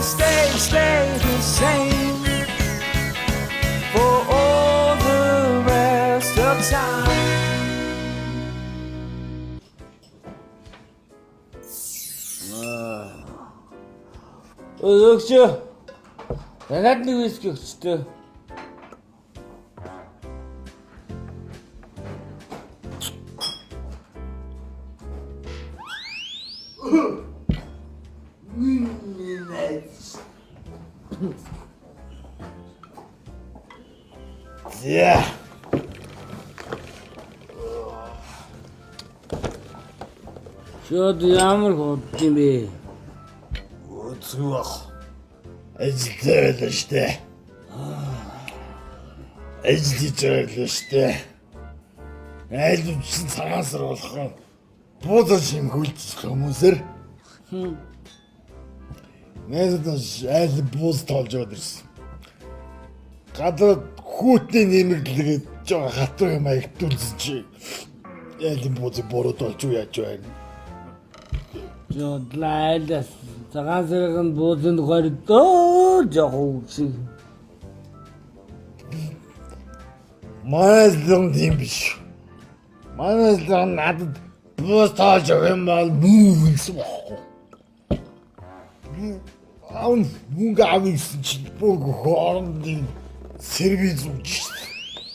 stay the same for all the rest of time. Өгч. Танад нэг виски өгчтэй. Yeah. Шууд ямар хот юм бэ? Өцгөх. Ажил л штэ. Ажил штэ. Айлч цагаасар болох буудаж юм хөлдөх хүмүүсэр. Нэзэдэж айл бууз тоолж яваад ирсэн. Гадаа хүүтний нэмэрлэгээд жоо хатуу юм аягтуулсан чи. Айлын буузыг буруу тоолж юу яаж байна? Жодлайлас цагаан сэргэн буузын хордоо жоо шиг. Маазлан тийм биш. Маазлан надад бууз тоолж юм бол бүү гэсэн бохоо. Аун мөнгө авсан чи бүгд хоорондын сервис үүж.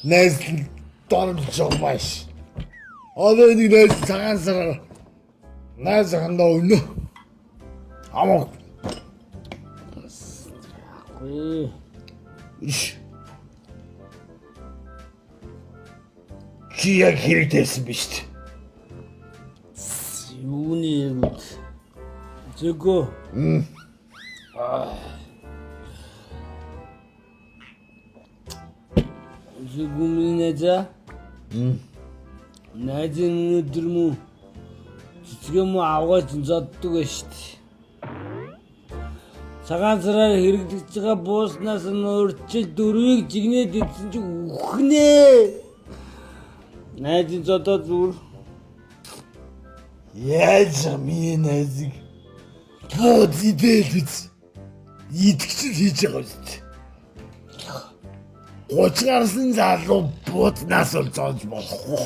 Найзлан дормж жомаш. Одоо нэг найз цагаан сар найз хандаа өнө. Амаа. Ой. Иш. Чи яг хэрэгтэйсэн биз дээ. Юуны юм. Зэго. Зэгүминэжа. Найзын өдөр мө цэцгэм авгаж зоддог шүү дээ. Цагаан сараар хэрэглэж байгаа бууснаас нь урьдчил дөрвийг жигнээд идсэн чи үхнэ. Найзын зодоо зүр. Яаж минь найзыг бууз идэлж идэгч хийж байгаа шүү дээ. 30 гарсан залуу буузнаас л зоож болохгүй.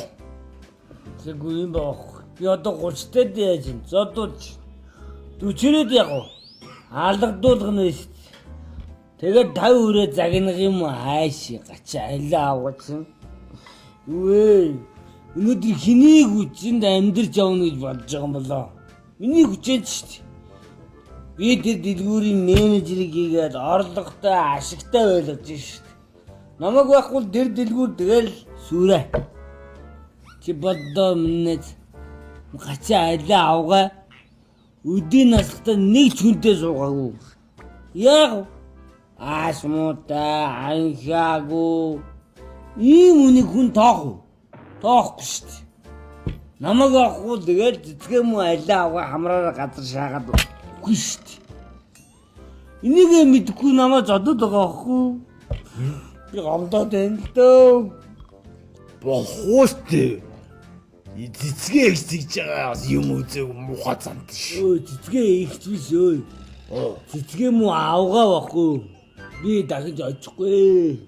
Зэгүй юм баах. Би одоо 30-тад яаж юм? Зодуулж 40-д яг уу. Алгадуулах нь шүү дээ. Тэгээд 50 өрөө загнах юм хайш гачаа айлаа авгачин. Юу вэ? Өнөөдөр хэнийг үчинд амьдрч явна гэж бодож байгаа юм болоо. Миний хүчээд шүү дээ. Би тэр дэлгүүрийн менежерийг хийгээд орлоготой ашигтай байлгаж шүү дээ. Намайг байхгүй тэр дэлгүүр тэгэл сүрэ. Чи боддоо минь гачаа айлаа авгаа. Өдийн настай нэг ч хүнтэй суугаагүй. Яг ааш муутай анхаагүй. Ийм үнийг хүн тоохгүй шүү дээ. Намайг авахгүй тэгэл цэцгээ муу айлаа авгаа хамраараа газар шаагаад үгүй шүү дээ. Энийг мэдгүй намайг зодод байгаа ахгүй. Би гомдоод байна л дөө. Бохоостэй. Цэцгээ хийж байгаа юм үзег муухай замт ш. Өө цэцгээ ихч биш өө. Цэцгээ муу авгаа байхгүй. Би дахиж очихгүй.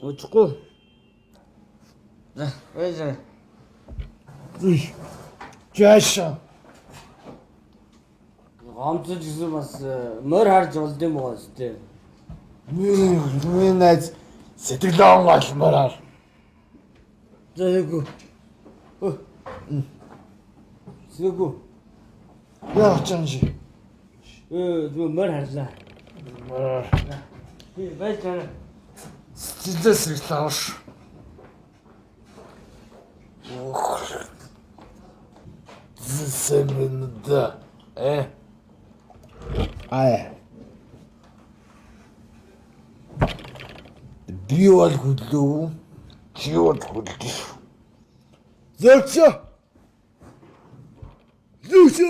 Очихгүй. Вэжэ. Жааша. Гомцож гэсэн бас морь харж болд юм байгаа шүү дээ. Миний найз сэтгэлэн голмороор. Зээгүү. Зээгүү. Яа чанжи. Зүү морь харлаа. Мороор. Би байж. Сэтгэлээс ирлээш. Зэсэмэндэ. Ай. Би бол хүлээ. Чи бол хүлээ. Зөксө. Зөксө.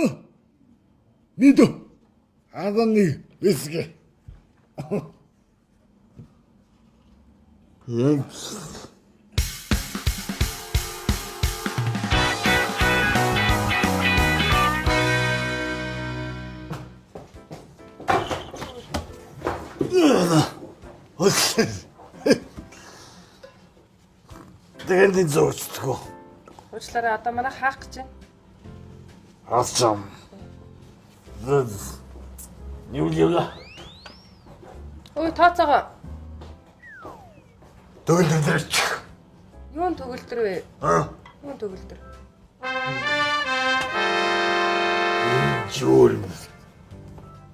Мэдо. Аганы висгэ. Тэгэнди зөөцдгөө. Уучлаарай одоо манай хаах гэж байна. Асчам. Юула. Ой тооцоогоо. Төгөлдөрч. Юун төгөлдөр вэ? Юун төгөлдөр? Жуул.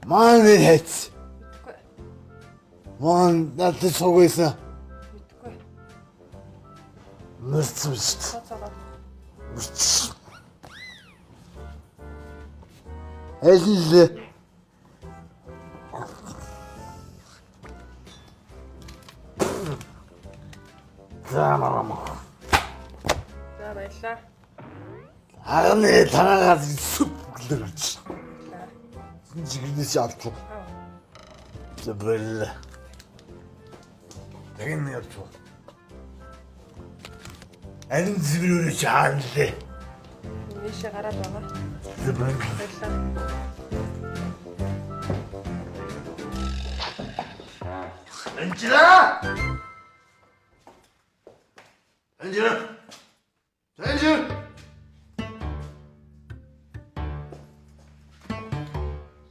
Манай хэц. Мэдгүй. Мон надад суугайсан. Мэдгүй. Мөрцөж шүү дээ. Тооцоогоо. Элле. Замарама. За баярлаа. Агны танаагаад сүп гэлэрч. Жигнэс явчих. Зөвөл. Тэгэн явчих. Ань зөвлөрөө чаанлээ. Ийшээ гараад байгаа. Зөвөл. Баярлаа. Анжира! Анжира! Анжира!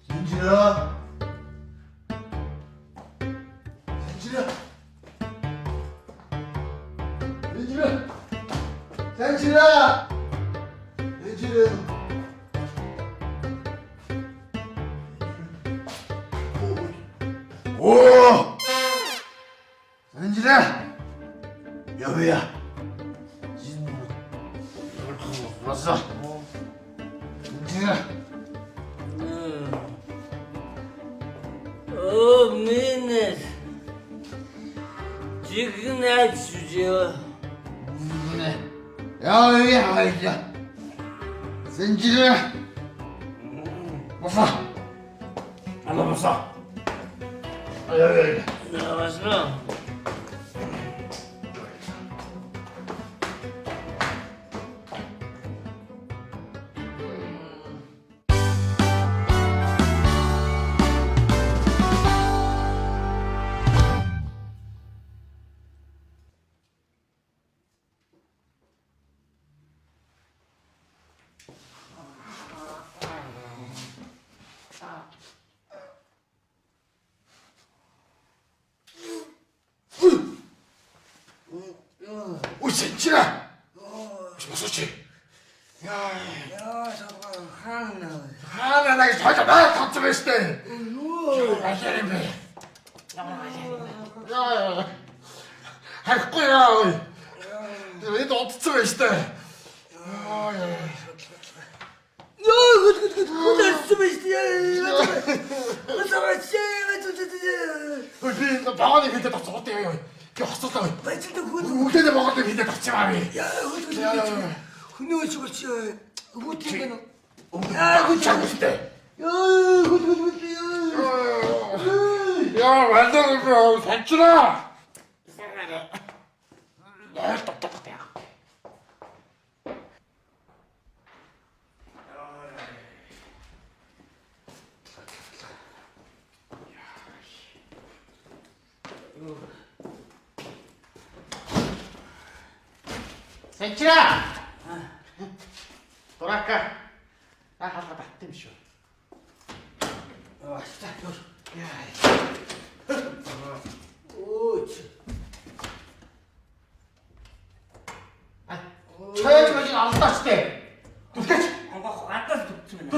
Анжира! Анжира! Анжира! Анжира! Анжира! 오! 안지라! 여보야! 왔어! 안지라! Minnes. Çıkın çocuğu. 누구네? 여보야! 야! 안지라! 왔어! 안 왔어! 여기. Yavaşla. 오, 진짜! 무서지? Ya sabah hanım. 하나 나게 저자마 걱정했을 때. 아시리메. 야, 할 거야. 얘도 어떻게 했을 때. Ya bu da sıvıştı ya. Bu savaşçı. 우리 너 방안에 근데 다 적었대요. 걔 왔었다. Ben şimdi 우대대 먹었대 근데 닥치 마미. Ya hıdı çıkıştı. Bu tıkını. 야, 그 자고 싶대. Ya hıdı ya. 야, 완전 그 살찌라. 야, 똑똑해. 센치라! 돌아가. 나 하다가 뜸쇼. Başla dur. 야, Uç. 쳐야지 아무도 안 때. 웃겠지? Ama atas tuttum.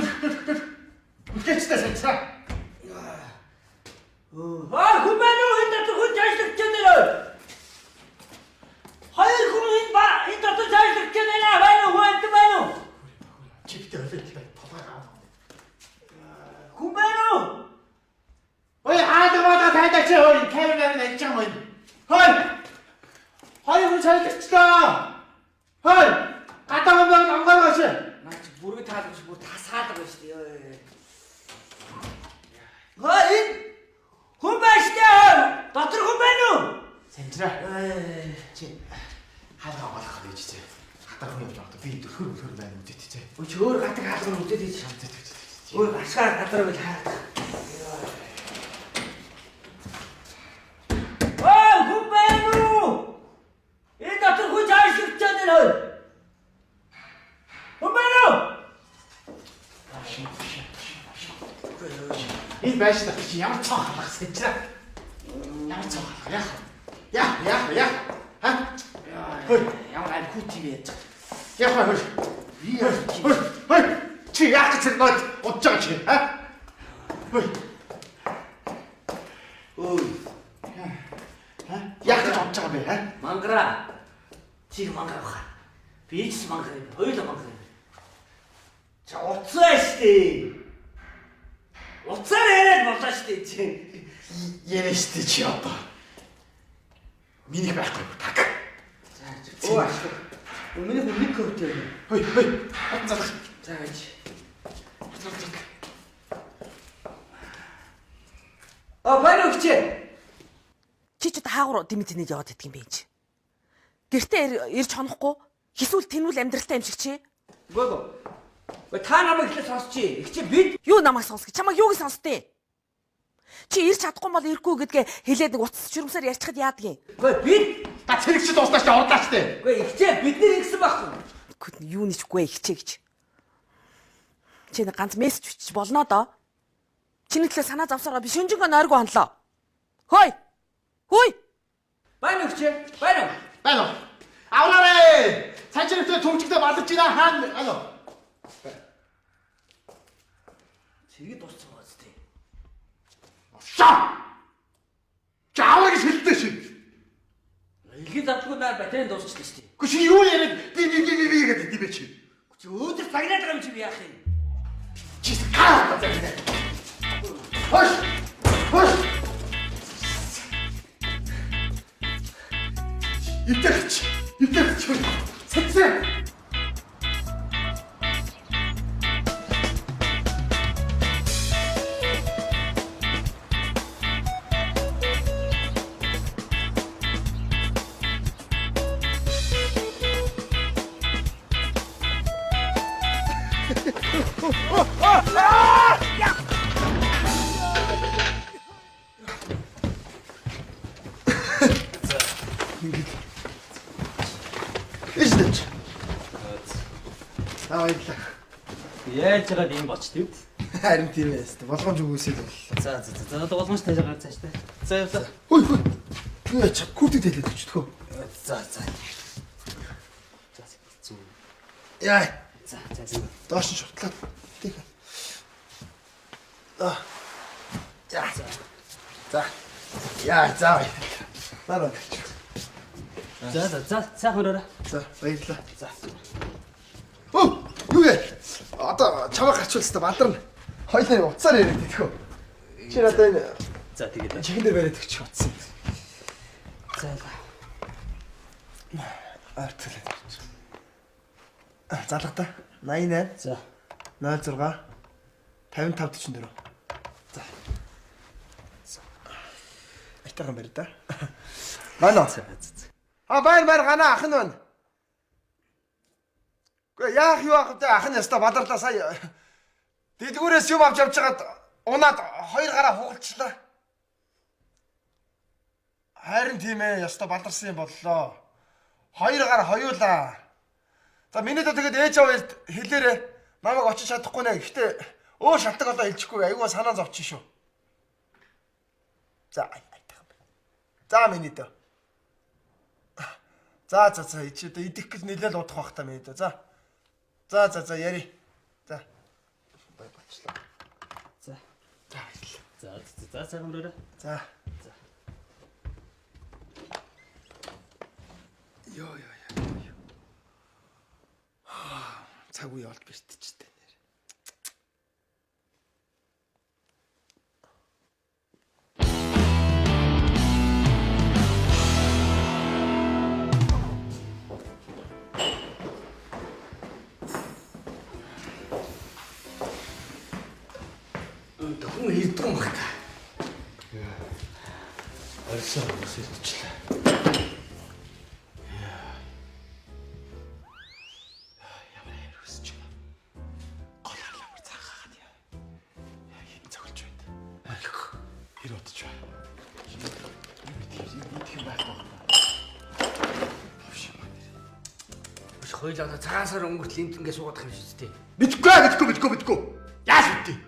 웃겠지, 센치라. Kumano hindi to kung charge nila. Hayır kung hindi to charge nila. Ano huwag kumano? 집대 어디다 받아가. Kumano? 왜 아들마다 다 했지? 캐리어는 했잖아. 헐! 아이고 잘 됐다. 헐! 갔다 오면 안 가겠지? 나 지금 모르겠다 뭐다 사다고 있어요. Hayır. Kumbaşta. Batır kumano. 센치라. 지 하다가 와다 가야 진짜. 갔다 오면 좀 비도 흐르 나는 못 진짜. Uçur katı katı mı dedi. Uy başka katı mı? Энэ байшин дахиж ямар цоо халах сэжрэ. Ямар цоо халах яа. Ха? Ямар аль хүүтий яаж. Яах вэ? Би яах. Чи яах гэж нод удаж байгаа чи, ха? Ой. Яах гэж бодож байгаа бэ, ха? Мангара. Чи мангара баха. Би ч мангара. Хоёулаа мангара. За уцаа штэ. Уцаар яриад болоо штэ чи. Ярэ штэ чи одоо. Миний байхгүй так. Өө. Миний нэг коптэй. Хой. Хацаа. За гэж. Баяр өгч. Чи ч хаагур димитнэд яваад идэх юм бэ чи. Гэртээ ирж хонохгүй эсвэл тэнүүл амьдралтай юм шиг чи. Өө та намайг ихлэ сонсчи. Их чи бид Юу намайг сонсгоо. Чамайг юуг сонсдیں۔ Чи ирж чадахгүй бол ирэхгүй гэдгээ хэлээд нэг утас журмсаар ярьчихад яадгийн. Өө бид Та цэрэгч дуустаач орлаач тээ. өө их чи бидний ингэсэн байхгүй. Юу ничгүй ихчээ гэж. Чи нэг ганц мессеж бичиж болно доо. Чиний төлөө санаа завсараа би шүнжэнгөө нойргоо хонлоо. Хөөе. Баяр өгч. Баяр. Байна уу? Авлаарэ! Цаачрэгтэй түмчгтэй балж байна хаана? Алуу. Сэргээ дууссан гоц тээ. Шаа! Чаавар гэж хэлдэг шин. Илгийн завдгууд нар батарейн дуусчихлаа шүү дээ. Гү чи юу яриад би гэдэг юм бэ чи? Чи өөдөр цагнаад байгаа юм чи би яах юм? Чи хаа бацаа. Хош! Итгэж. Сэцээ. Ишдэж. Баярлалаа. Яаж яагаад ийм болчтой вэ? Харин тийм ээ. Болгоомж үгүйсэл бол. За одоо боломж тааж байгаа цааштай. За явлаа. Хөөе. Юу яч күүтэд хэлээд өчтгөө. За. Яа. За. Доош нь шортлоо. Тийг. За. Яа, за. Нараа. За, сайхан өрөөрэй. За, баярлалаа. За. Юу яа? Одоо чамаа гарчвал өстө балдарна. Хоёлаа уцаар яриад идэх үү? Чи надад энэ За тэгээд. чихэн дээр бариад өгч утсан. За. Артлаа. Залгата. 88. За. 06 5544. За. Айтайхан барь да. Манай. Баяр гана ах нь байна. Гэхдээ яах юу ах вэ? Ах нь яста бадарлаа сая. Дэдгүүрээс юм авч явжгаад унаад хоёр гараа хугалчлаа. Харин тийм ээ, яста баларсан юм боллоо. Хоёр гар хоёулаа. За миний дэ тэгээд ээж аваад хэлээрээ намайг очиж чадахгүй нэ. Гэхдээ өөр шалтгаан болоо хэлчихгүй. Аюугаа санаа зовчих шүү. За айтайхан байна. За миний дэ. За ичээ дэ идэх гэж нэлээд удах бах та миний дэ. За яри. За. Бай бачлаа. За. За, сайхан өрөөрэй. За. Йоо. Цаг үе олд бэртчихтэй нэр. Хүн ирдэг юм байна. Арьсаа ус ирчихлээ. Хоёул одоо цагаан сар өнгөртөл энд ингээ суугаад байгаа юм шүү дээ. Мэдгүй. Яаш мэдээ.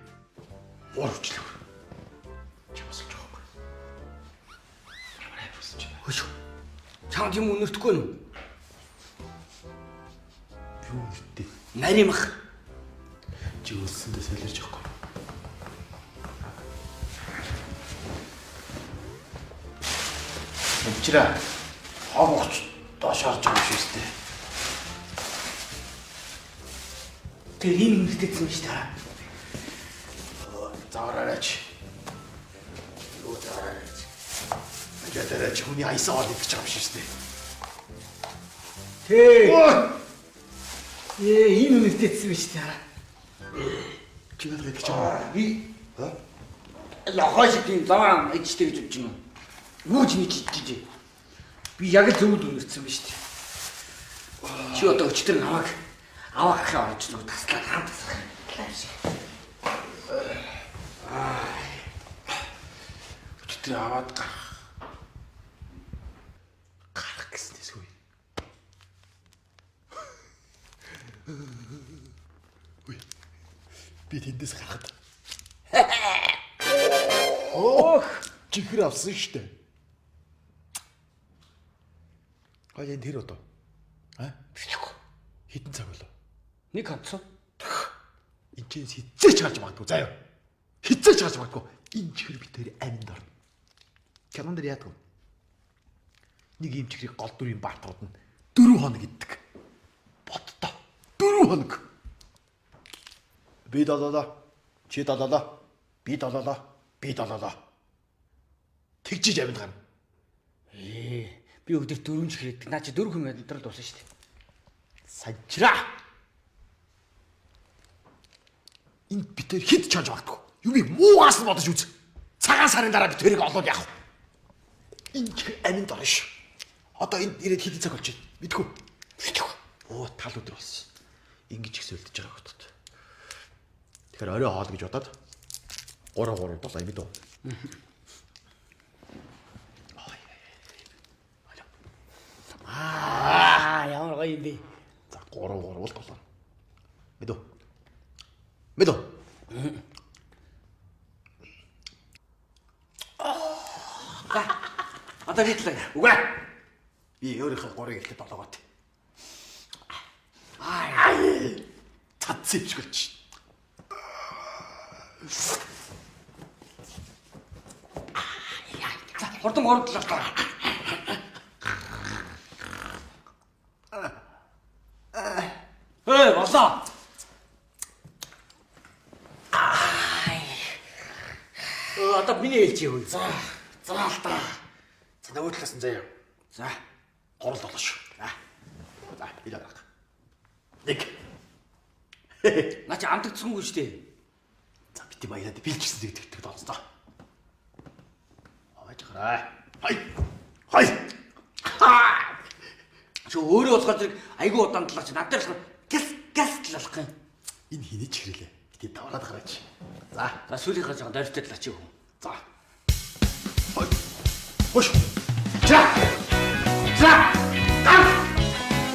Уурчлаа. Чамаас л жоохгүй. Ямар хайрсан ч юм. Хөш. Чамд юм өнөртөхгүй нү? Юу нэртэй? Наримах. Чи үлсэндээ солирч явахгүй. Эмчраа. Хавгч доош харж байгаа шүү дээ. Тэр ийм нэгтгэсэн юм шүү дээ. Заараач. Юу заараач. Мэдээч хүний айсаа олж байгаа юм шүү дээ. Тэг. Ийм нэгтгэсэн юм шүү дээ. Чи надад гэж байгаа. Би лохош тийм зам ичдэг гэж юм. Нууж нийчиж. Би яг л зөвд өнөрсөн биз дээ. Чи одоо өчтөр намайг аваа гахаа орж нэг таслаад хамт таслаа. Өчтөр аваад гарах гэснээс үе. Би тэндээс гарахад. Ох, чихэр авсан штэ. Хаяа энэ тэр одоо. Хитэн цаг болоо. Нэг хатсан. Энд хизээч харж магадгүй заяа. Хизээч харж магадгүй. Энэ чихэр би тэр аминд орно. Кинон дээр яадаг вэ? Нэг юм чихрийг гол дүрийн баатууд нь 4 хоног иддэг. Боддоо 4 хоног. Би долоолоо. Чи долоолоо. Би долоолоо. Би долоолоо. Тэгжиж аминд гарна. Би өдөр 4 чихрээд наа чи 4 хүн амьдрал дуусна шүү дээ. Санчраа. Энд битэр хэд ч чанж магадгүй. Юмыг муугаас нь бодож үз. Цагаан сарын дараа битэрийг олоод явах. Энэ чих аминд орно ш. Одоо энд ирээд хэд цаг болж байна? Мэдгүй. Мэдгүй. Оо тал өдөр болсон. Ингэж их сөлдөж байгаа хөтөд. Тэгэхээр орой хоол гэж бодоод 3 7 юм дөө. Ямар гоё юм бэ? За 3 бол толоо. Мэдөө. Мэдөө. Одоо хийлээ. Үгүй. Би өөрийнхөө 3-ыг ихтэй толоогоот. Цацчихвч. Хурдан 3 талаа. Болоо. Одоо миний хэлж юу? За алдаа. За нөгөө талаас нь заяа. За, 3 толоо шүү. За, би дараах. Нэг. наа чи амтгдсангүй шүү дээ. За бити баяраад бэлчсэн зэгдэгдэг дооцоо. Аваач гараа. Хай. Чи өөрөө болохоор зэрэг айгүй удаан талаа чи надад л газ талах юм. Энэ хиний чихрэлээ. Бити даваад гараач. За сүүлийнхаа жоо дөрөвтэй талаа чи. За. Хош. За.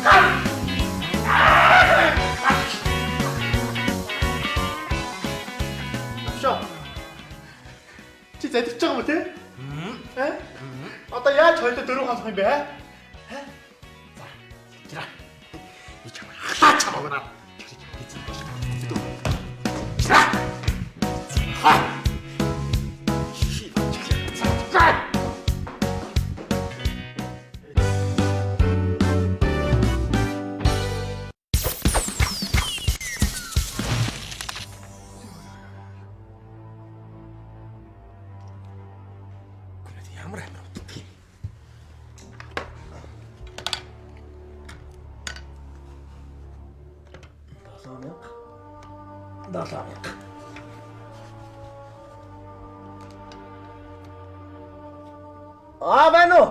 Гам. Шо. Чи задчих байгаа юм те? Одоо яаж хойлоо 4 хоног юм бэ? За. Би чамаа хаач чамаа. Эцэг бол. За. Ха. Ямар амир утдаг юм. Долоо. байна уу?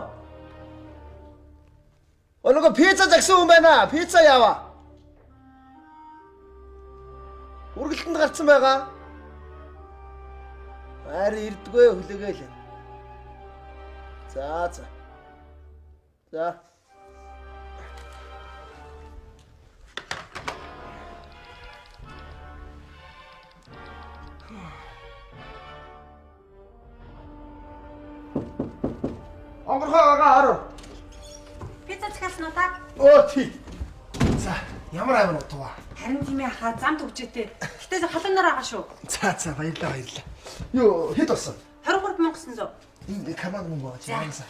Нөгөө пицца загсан хүн байна. Пицца яава. Үргэлтэнд гарцсан байгаа. Ари ирдгүй хүлээгээл. За. Онгорхойгоо ороо. Пицца захиалсан уу та? Оо тий. За, ямар амин утга. Харин тийм ээ хаа зам төвчөөтэй. Гэтэ халуунаар байгаа шүү. За, баярлалаа. Юу, хэд болсон? 23,900. Энэ камаг мөнгө авч яанасаа.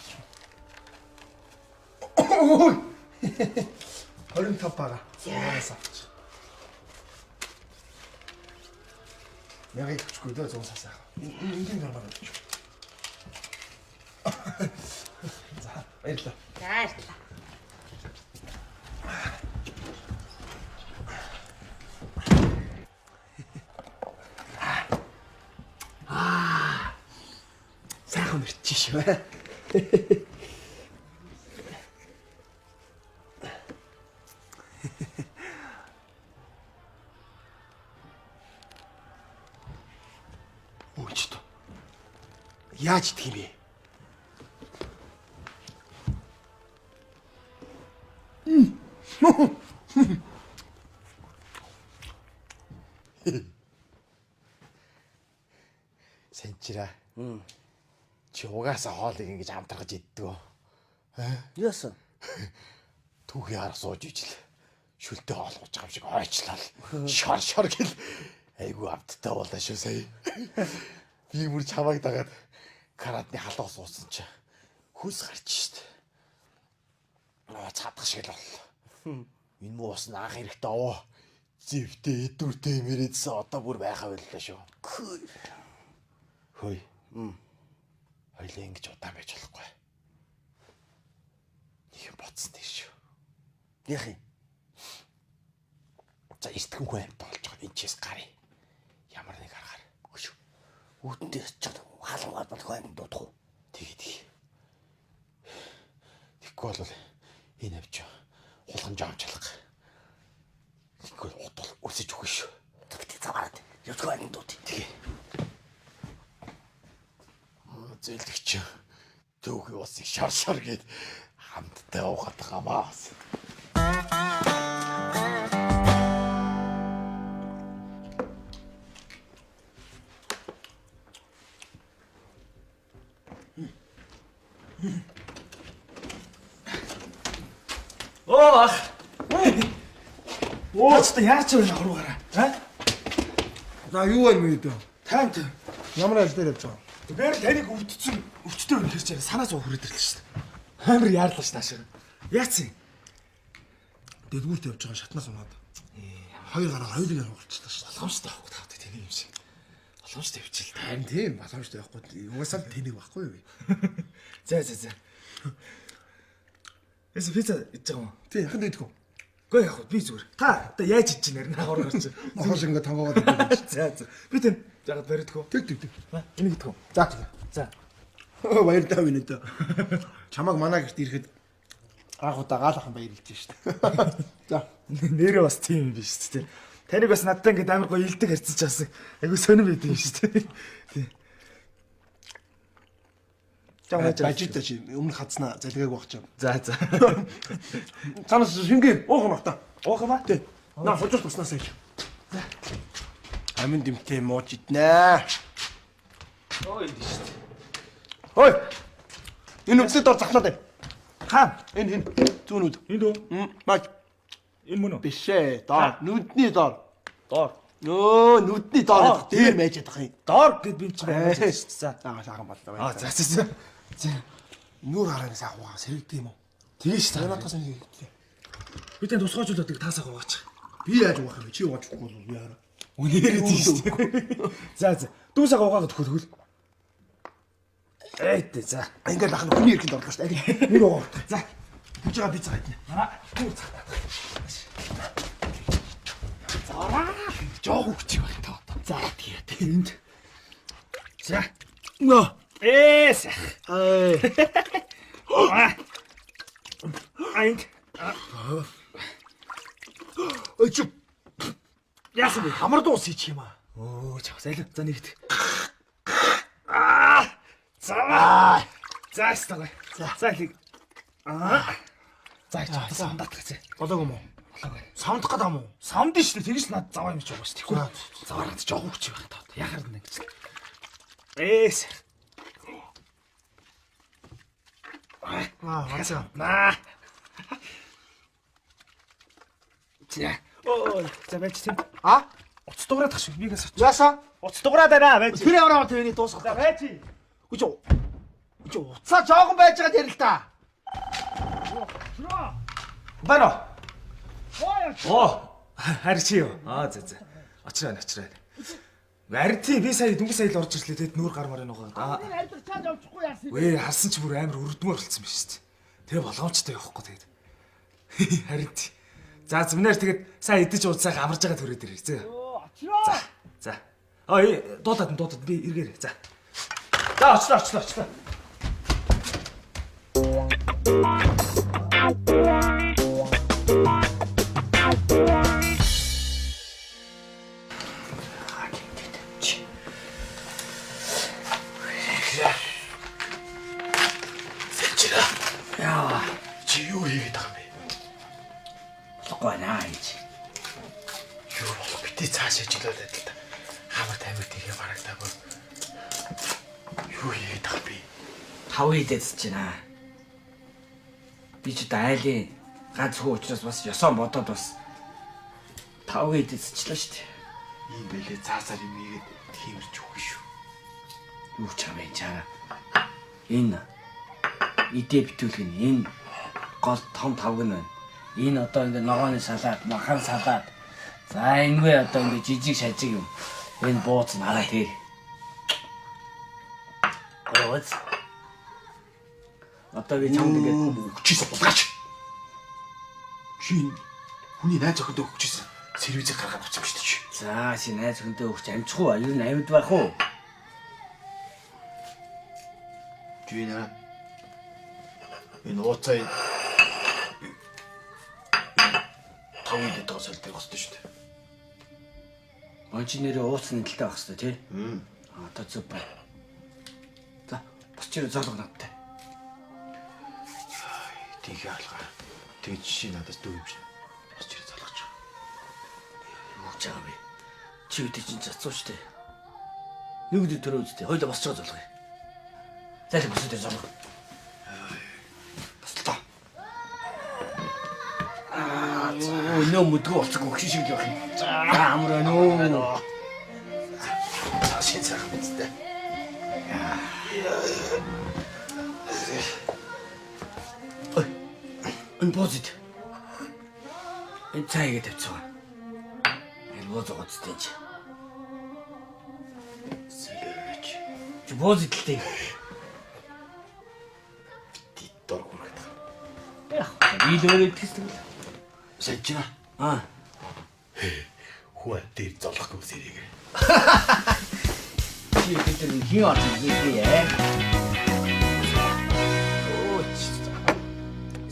Ой. 25 бага. Яанасаа. Яг ихчгүй дөө зүүн сасаа. Энийг нормал гэж. За, баярлалаа. За баярлалаа. Сайхан мэрчиж шүү. Өөчтөө. Яаж идэх юм бэ? Сэнчираа. Чи угаасаа хоолыг ингэж амтаргаж иддэг. Яасан? Түүхий харах сууж ижил. Шүлтээ хоолгож байгаа юм шиг хойчлал. Шор гэл. Айгу амттай болоо шүү сая. Би мөр чамайг дагаад каратны халуун суусан чи хүс гарч штт. Цадах шиг л боллоо. Энэ муус наах хэрэгтэй аваа. Зэвтэй эдүртэй мэрэдсэн одоо бүр байхаа байлаа шүү. Хөөе. Хоёлаа ингэж удаан байж болохгүй. Нэг юм боцсон тийш шүү. Яах юм? За эртгэн хүн амт болж байгаа энэ чээс гарыг. Ямар нэг аргаар. Өшөө. Үүднээ очиж халуугаад болох юм дуудах уу? Тэгээ. Тэгэхгүй бол энэ авч хулган жаамчлах. Тэгэхгүй утгал өсөж өгнө шүү. Тэгтээ заваараад явцгаа юм дууд. Тэгээ. Зэлгч. Түүхий усыг шар гээд хамтдаа уухад гамаас. Оо ах. Өөчтө яач вэ хуруугаараа? За юу байна мэй дөө? Танд Ямар айл дээр явж байгаа? бээр таныг өвдсөн өвчтөй юм хэрчээ санаа зов хүрээд ирлээ шүү дээ. Амар яарлаа ш наашаа. Яац юм? Дэлгүүрт явж байгаа шатнаас унаад. Хоёр гараа хоёулыг явуулчихлаа шүү. Боломжтой байхгүй таатай тэнийг юм шиг. Боломжтой явчихл та. Харин тийм боломжтой байхгүй. Угаасаа тэнийг байхгүй юу? За. Эсэ пицца идэж байгаа юм. Тий, яхан дээдгүү. Гүй яг би зүгээр. Та одоо яаж идэж чинь нэр наагуур гарч. Нохош ингэ тонгоогоод идэв. За. Би тэн жагаад баригдах уу? Тэг. Энийг идэх үү? За. Баярлалаа минь дөө. Чамаг манай гэрт ирэхэд анх удаа гаалахын баярлж штэ. За. Нэрээ бас тийм юм биш үү? Таныг бас надтай ингээд амар гоё илдэг харьцаж байсан. Айгу сонирм байд юм шүү дээ. Тий. Бажита чи өмнө хадснаа залгааг багч. За. Цанаас шингээ уух нь та. Уух юм аа? Тий. На хожиж туснаас ич. За. Амин дэмтэй мууж иднэ. Оо энэ шүү дээ. Хой. Энэ үсэд дор захлаад байна. Хаан. Энэ зүүнүүд. Энд үү? Маа Энэ мөн үү? биш ээ. Доор. Нүдний доор. Доор. Нөө, нүдний доор дээр байж ядах юм. Доор гэд би юм чи байна шүү дээ. За. Саахан боллоо. За. Нүүр харааны саахугаа сэрэгдэг юм уу? Тийш та. Надаас нэг. Би тань тусгаажуулаад таасаа гооч. Би яаж угаах вэ? Чи угааж өгөхгүй бол би хараа. Үнээрээ тийш. За. Дүүсээ гоогаад өгөхөл. Эйт за. Ингээд лах нь хүний эрхэнд орлоо шүү дээ. Нэг угаа. За. Хэж байгаа би цаа иднэ. Жоог өгч байх та. За тэгээд энд. За. Нөө. Эс. Айнт. Өч. Яасан бэ? Хамар дуус хийчих юм аа. Оо, чавс аль. За нэгт. За. За стагай. За их. За чавс сандат гэсэн. Болоог юм уу? Болоогүй. Савндах гэдэг юм уу? Савнд нь шүү дээ. Тэгэж над заваа юм ч байгаа шүү дээ. Заваараад жоог өгч байх та. Яхаар нэг гэсэн. Эс. Хацаа. Наа. За байж тийм. Уц дуурайд тах шиг бигээс оч. Яаса? Уц дуурайд байна байж. Тэр яваа тэвний дуусах. За байж. Үгүй уцаа жоохон байж байгаа тэр л та. Бано. Харин чи юу? За. Очроо. Арти би сая дүнгийн сая л орж ирлээ тэгэд нүүр гармаар нөгөө. Вэ харсан ч бүр амар өрдмөр болцсон биш үү? Тэгээ болгоомжтой явахгүй тэгээд. Харин тий. За зүмнэр тэгээд сая идэж уудсаах амарж байгаа төрөө дээр зөө. За. Дуудаад би эргээр. За. За очлоо. Чи юу хийгээд байгаа юм бэ? Болохгүй наа гэж. Юу болох бити цаашаа жилээд л та. Хамар тамир тийгээ барагдаагүй. Юу хийгээд байгаа юм бэ? Хав идэж байна. Би ч дайлын ганц хөө учраас бас ёсоо бодоод бас тав идэжчлээ шүү дээ. Ийм байлээ цаасаар юм ийгээд тиймэрч үгүй шүү. Юу ч юм чаа. Энэ идэ битүүлгэн энэ гол том тавг нь байна. Энэ одоо ингэ ногооны салаад, махан салаад. За энэвээ одоо ингэ жижиг шажиг юм. Энэ бууц нараа тэр. Гооц. Одоо би чамд ингэ Хүчээс булгаач. Чи хүний найз охинд өгчээсэн сервизийг гаргаад авчих юм шүү дээ. за чи найз хүнтэй өгч амжих уу? Юу н амьд байх уу? Чи энэ ууцаа тавид дэдэг солих хэрэгтэй шүү дээ. Ончи нэрээ ууцны талтай байх хэрэгтэй тий? Одоо зүг бай. За бос чирээ зоолго надтай. Тийхээ алгаа. Тэг чи надаас дөө юм шиг. Бас чирээ залгаж байгаа. Юу ч аа бэ? Чи үтэй чинь цацуу штэ. Нэг үдэ төрөө үстэй. Хойлоо босч байгаа золгоё. Зайлх бос үдэ золго. Баслаа. Нөө мэдгүй болцгоо хөшин шиг л байх юм. За амраа нөө. За шин сайхан мэдтэй. Энэ позит. Энэ цайгээ тавьчихсан. Энэ бозоо гоцтой чи. Сэлэж. Чи позит л тийг. Ти дор хүрэх. Би л өөрөө итгэсэн. Сажна. Хүү дээр золохгүй сэрийг. Чи гэдэг нь хин орж ирээ яа.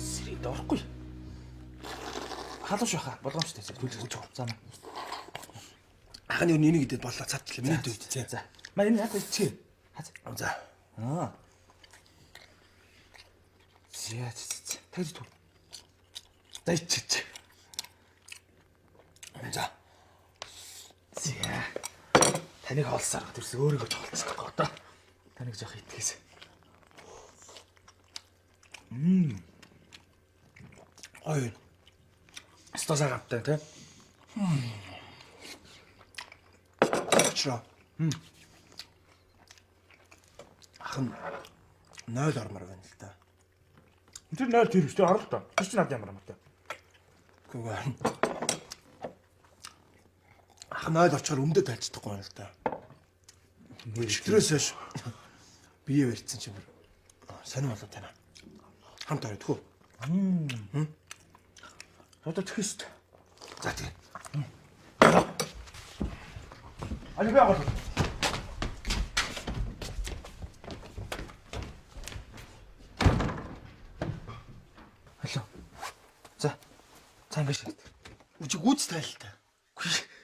Сэрийг дорхгүй. Халууш байхаа болгоомжтой төлөж өгч. За. Ахны өөр энийг идээд боллоо цаачлаа. Миний дүйд. За. Маа энэ яг чи. За. Зяа. Тэгж түр. За ичиж. За. Зяа. Таныг хоолсаар тэрс өөрийгөө тоглоцох гэдэг одоо. Таныг жоох итгэс. Ой. Стосаа гавтай тий. Чра. Ахын 0 ормор байна л да. Тэр 0 тэр өстэй орол тоо. Тэр чинь над ямар юм бэ? Гүгөө. Ах 0 очихоор өмдө тайлцдаггүй байна л да. Өчтөрөөс хойш бие барьцсан ч юм. Сонир болоо тань. Хамт орой тхүү. Одоо тэхэст. За тийм. Али би агуулна. Алло. За. Цаангаш шийд. Үчиг гүйц тайлтай.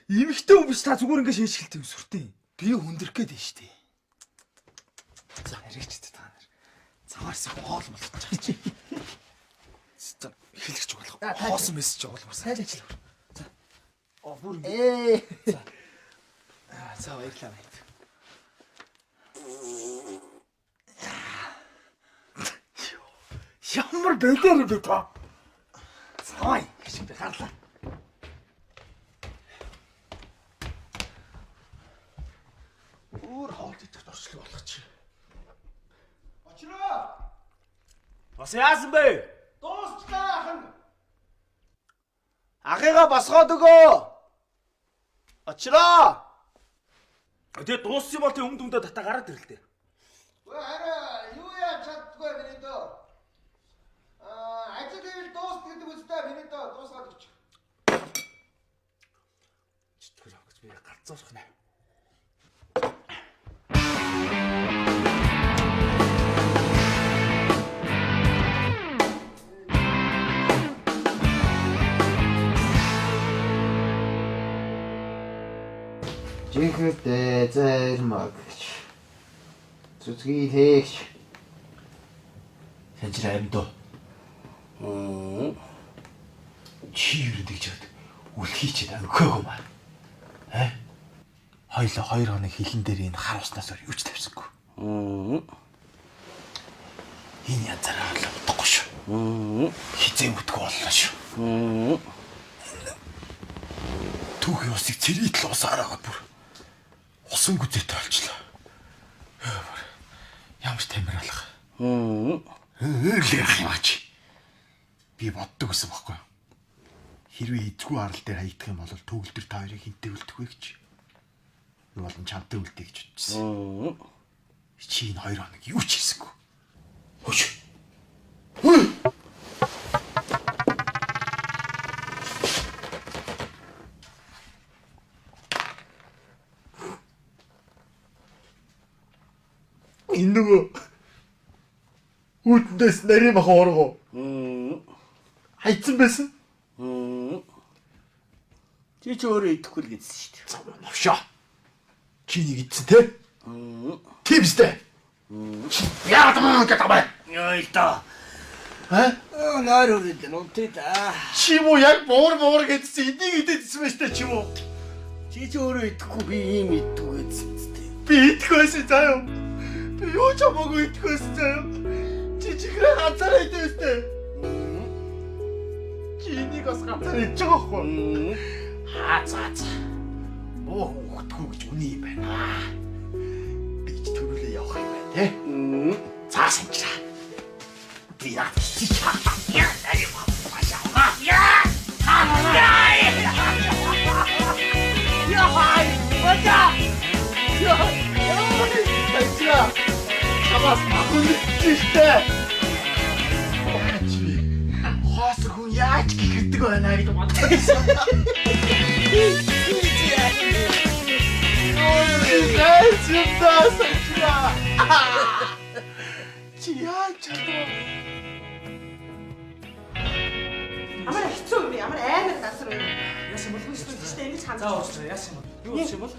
Имэгтэй хүн биш та зүгээр ингэ шийдэлтэй өсвөртэй. Би хүндрэх гээд байна штэ. За хэрэгч та нар. Цаваарс хоол болгож чи. За хэлэгч болох. Хоосон мессеж оолмоос. Сайн ажил. За. Бүр. За. За баярлалаа. Ямар бэлээр бэ та? Цавай гэж би гарлаа. Өөр хоолт идэх дурчлаг болгоч. Очроо. Бас яасан бэ? Дуусчлаа ахын. Ахыгаа басгаад өгөө. Очроо. Тэгээ дууссан юм бол тэг өмд татаа гараад ирлээ. Өө хараа юу яа чаддгүй миний дөө. Ажил дээр дуусна гэдэг үстэй миний дөө дуусгаад өгч. Читгэл гэж би галзуурах нэ. Жинхэнэ зайлмагч. Зүзгий тэгч. Санжир амьдоо. Чи юу гэж бод үлхийчээд өгөөгүй маа. Хоёлоо 2 хоног хилэн дээр энэ хар уснаас өр юуч тавьсангүй. Энэ янзаараа л утгагүй шүү. Хизээ бүтгүү боллоо шүү. Түүхийн усыг цэрийтэл усаараагаад бүр усан гүзээтэй болчлоо. Ямар ч тамир алга. Эрлэх юмаач. Би боддог гэсэн байхгүй юу? Хэрвээ эзгүй арал дээр хаягдах юм бол төгөл төр та хоёрыг хинтээ үлдэх вэ гэж. Юу болон чамтай үлдээ гэж бодчихсон. Чи энэ 2 хоног юу ч хийсэнгүү. Хөш. Энэ нөгөө үтнэс нарийн бах оргоо. Хайцсан байсан. Чи ч өөрөө идэхгүй л гэсэн шүү дээ. Навшаа. Чи нэг идсэн те? Тийм сте. Яа тамаа гэдэг бай. Яа л та. Наар үрээд нутээ та. Чи муу яг буур гэдсэн энийг идэдсэн байж та чи муу. Чи ч өөрөө идэхгүй би ийм иддэг гэсэн тест. Би идэхгүй байсан заяа. Би юу ч хамаагүй идэхгүй байсан заяа. Чи чигрээ ганцаараа идэвстэй. Чи энийг бас ганцаараа идэж байгаа хгүй. Хаа. Оо хөтгөө гэж үний юм байна. Би ч төрүүлээ явах юм байна те. Цаа санчраа. Би яа чи чаа. Яа ари баашаа. Яа. Санчраа. Хамаас махулчихтэй. Хоос хүн яаж гихэрдэг байна гэж бодсон. Амар хэцүү юм. Амар амар дасар юм. Яасан болох юм шүү дээ. Ингэж хандаж. За уусаа яасан юм. Юу болсон юм бол?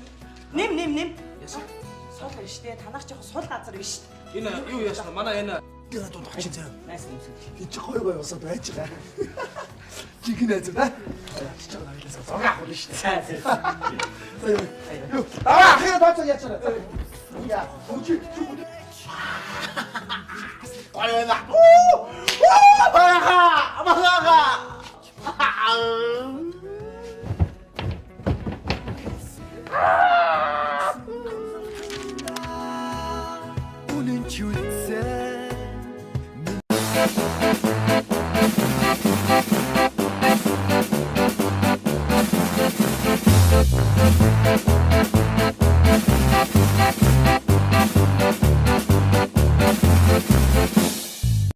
Нэм. Яасан? Сул байна шүү дээ. Танах жоохон сул газар биш шүү дээ. Энэ юу яасан? Манай энэ гэнэ дунд очих заяа. Найс юм. Энд чи гой усаа байж байгаа. Жигнэ зү ба. Чи ч аваад зураг авах шүү дээ. Юу? Хэ тооцоо яачаа. Яа, үгүй. Гойна. Амага. Thank you.